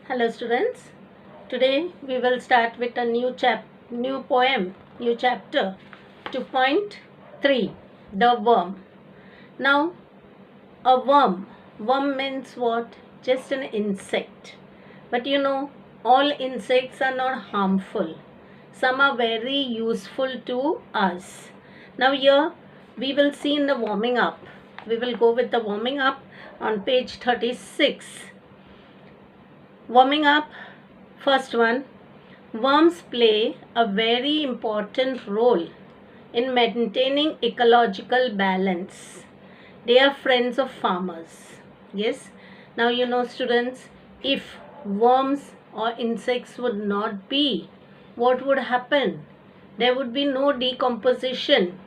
Hello students. Today we will start with a new chapter 2.3, the worm. Now a worm means what? Just an insect. But all insects are not harmful. Some are very useful to us. Now here we will see in the warming up. We will go with the warming up on page 36. Warming up, first one, worms play a very important role in maintaining ecological balance. They are friends of farmers. Yes. Now students, if worms or insects would not be, what would happen? There would be no decomposition.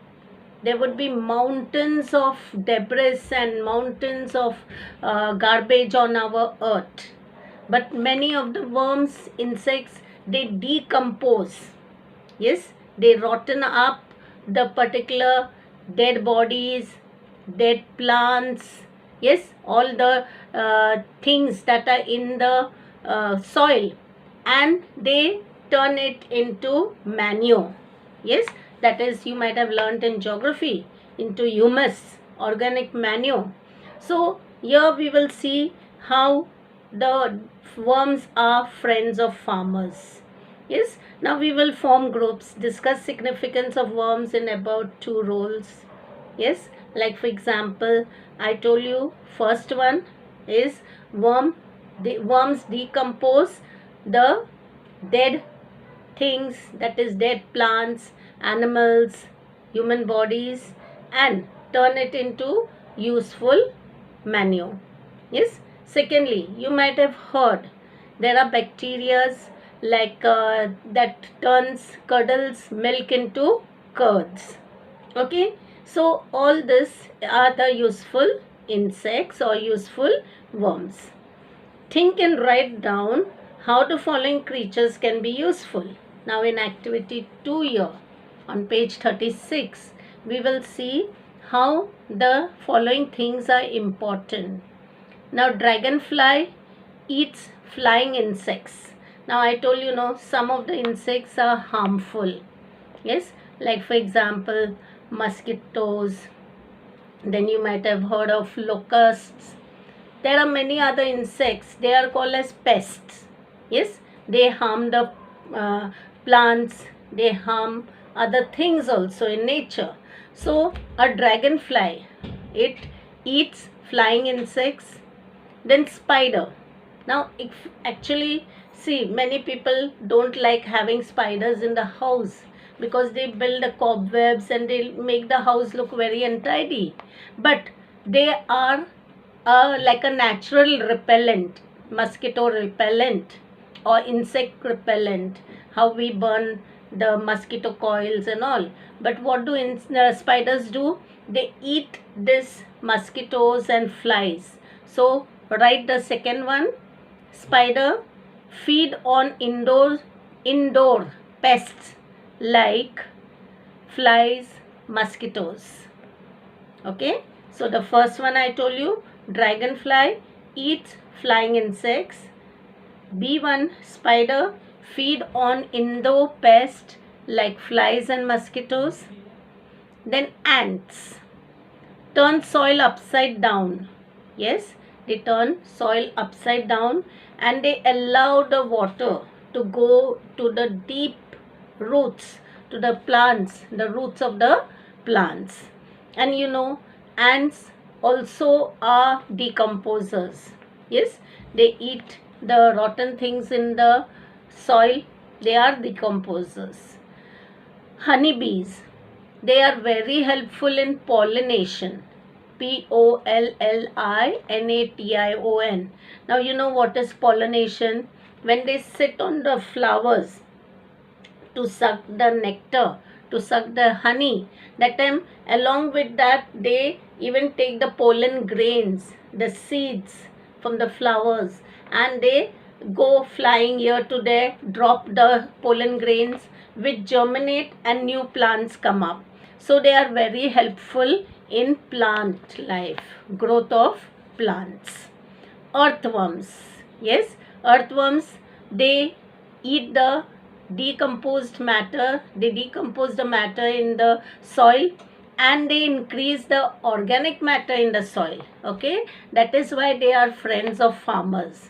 There would be mountains of debris and mountains of garbage on our earth. But many of the worms, insects, they decompose. Yes, they rotten up the particular dead bodies, dead plants. Yes, all the things that are in the soil, and they turn it into manure. Yes, that is, you might have learnt in geography, into humus, organic manure. So here we will see how the worms are friends of farmers. Yes, now we will form groups, discuss significance of worms in about 2 roles. Yes, like for example, I told you first one is worms decompose the dead things, that is dead plants, animals, human bodies, and turn it into useful manure. Yes. Secondly, you might have heard there are bacteria like that curdles milk into curds. Okay. So all this are the useful insects or useful worms. Think and write down how the following creatures can be useful. Now in activity 2 here on page 36, we will see how the following things are important. Now dragonfly eats flying insects. Now I told some of the insects are harmful. Yes, like for example mosquitoes. Then you might have heard of locusts. There are many other insects. They are called as pests. Yes, they harm the plants. They harm other things also in nature. So a dragonfly, it eats flying insects. Then spider. Now if actually see, many people don't like having spiders in the house because they build the cobwebs and they make the house look very untidy. But they are like a natural repellent, mosquito repellent or insect repellent. How we burn the mosquito coils and all. But what do spiders do? They eat these mosquitoes and flies. So write the second one. Spider feed on indoor pests like flies, mosquitoes. Okay. So the first one I told you, dragonfly eats flying insects. B1, spider feed on indoor pests like flies and mosquitoes. Then ants turn soil upside down. Yes, they turn soil upside down and they allow the water to go to the deep roots, to the plants, the roots of the plants. And ants also are decomposers. Yes, they eat the rotten things in the soil. They are decomposers. Honeybees, they are very helpful in pollination. Pollination. Now you know what is pollination. When they sit on the flowers to suck the nectar, to suck the honey, that time along with that they even take the pollen grains, the seeds from the flowers, and they go flying here to there, drop the pollen grains which germinate and new plants come up. So they are very helpful in plant life, growth of plants. Earthworms. Yes, Earthworms, they eat the decomposed matter, they decompose the matter in the soil and they increase the organic matter in the soil. Okay, that is why they are friends of farmers.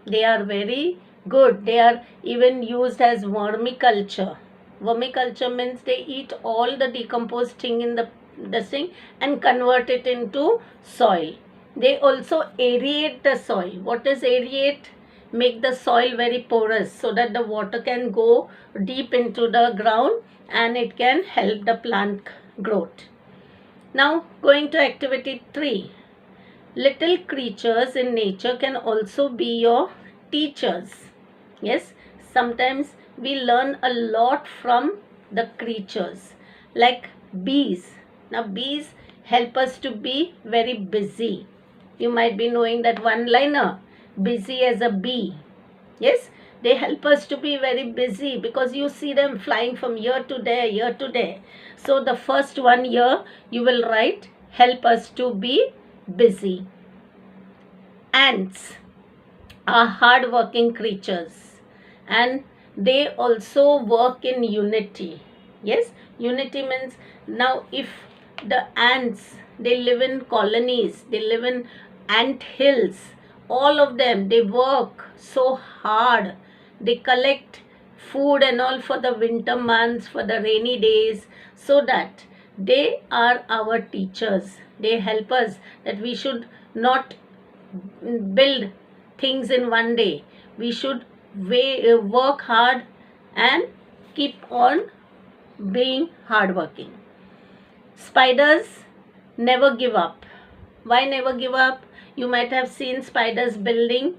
They are very good. They are even used as vermiculture. Vermiculture means they eat all the decomposed thing in the thing and convert it into soil. They also aerate the soil. What is aerate? Make the soil very porous so that the water can go deep into the ground and it can help the plant growth. Now going to activity 3. Little creatures in nature can also be your teachers. Yes, sometimes we learn a lot from the creatures like bees. Now bees help us to be very busy. You might be knowing that one liner, busy as a bee. Yes, they help us to be very busy because you see them flying from here to there, here to there. So the first one here you will write, help us to be busy. Ants are hard-working creatures and they also work in unity. Yes, unity means now if the ants, they live in colonies, they live in ant hills, all of them, they work so hard, they collect food and all for the winter months, for the rainy days, so that they are our teachers. They help us that we should not build things in one day. We should work hard and keep on being hardworking. Spiders never give up. Why never give up? You might have seen spiders building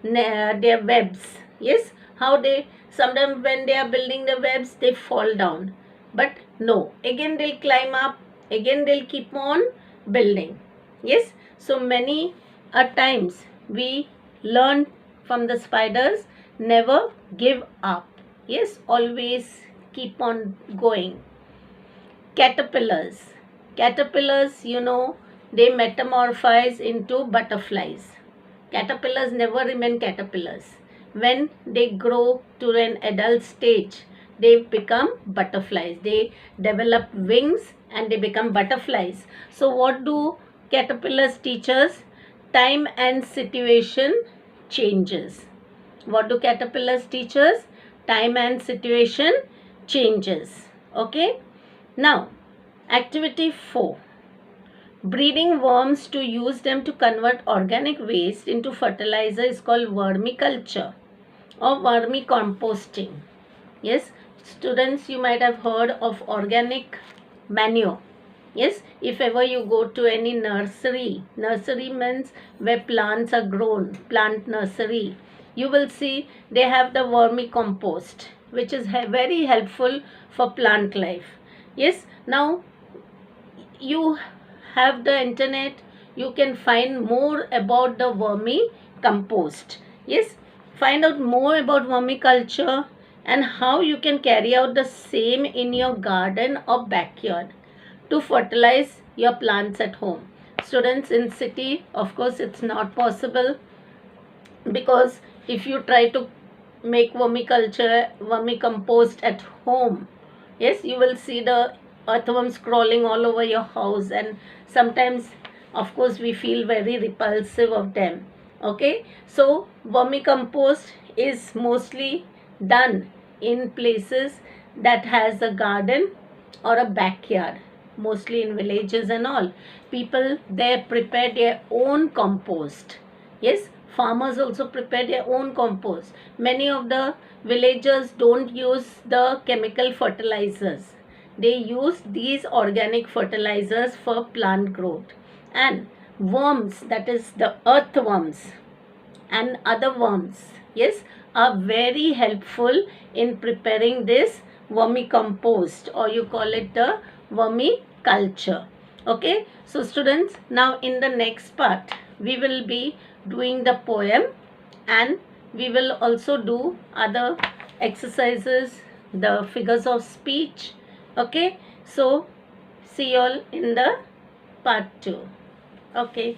their webs. Yes, how they sometimes when they are building the webs they fall down. But no, again they'll climb up, again they'll keep on building. Yes, so many times we learn from the spiders, never give up. Yes, always keep on going. Caterpillars. Caterpillars, you know, they metamorphose into butterflies. Caterpillars never remain caterpillars. When they grow to an adult stage, they become butterflies. They develop wings and they become butterflies. So what do caterpillars teach us? Time and situation changes. What do caterpillars teach us? Time and situation changes. Okay. Now, activity 4. Breeding worms to use them to convert organic waste into fertilizer is called vermiculture or vermicomposting. Yes, students, you might have heard of organic manure. Yes, if ever you go to any nursery means where plants are grown, plant nursery, you will see they have the vermicompost, which is very helpful for plant life. Yes, now you have the internet, you can find more about the vermicompost. Yes, find out more about vermiculture and how you can carry out the same in your garden or backyard to fertilize your plants at home. Students, in city, of course, it's not possible because if you try to make vermicompost at home, yes, you will see the earthworms crawling all over your house and sometimes of course we feel very repulsive of them. Okay, so vermicompost is mostly done in places that has a garden or a backyard, mostly in villages and all. People there prepare their own compost. Yes, farmers also prepare their own compost. Many of the villagers don't use the chemical fertilizers. They use these organic fertilizers for plant growth. And worms, that is the earthworms and other worms, yes, are very helpful in preparing this vermicompost, or you call it the vermiculture. Okay, so students, now in the next part we will be doing the poem and we will also do other exercises, the figures of speech. Okay, so see you all in the part 2. Okay.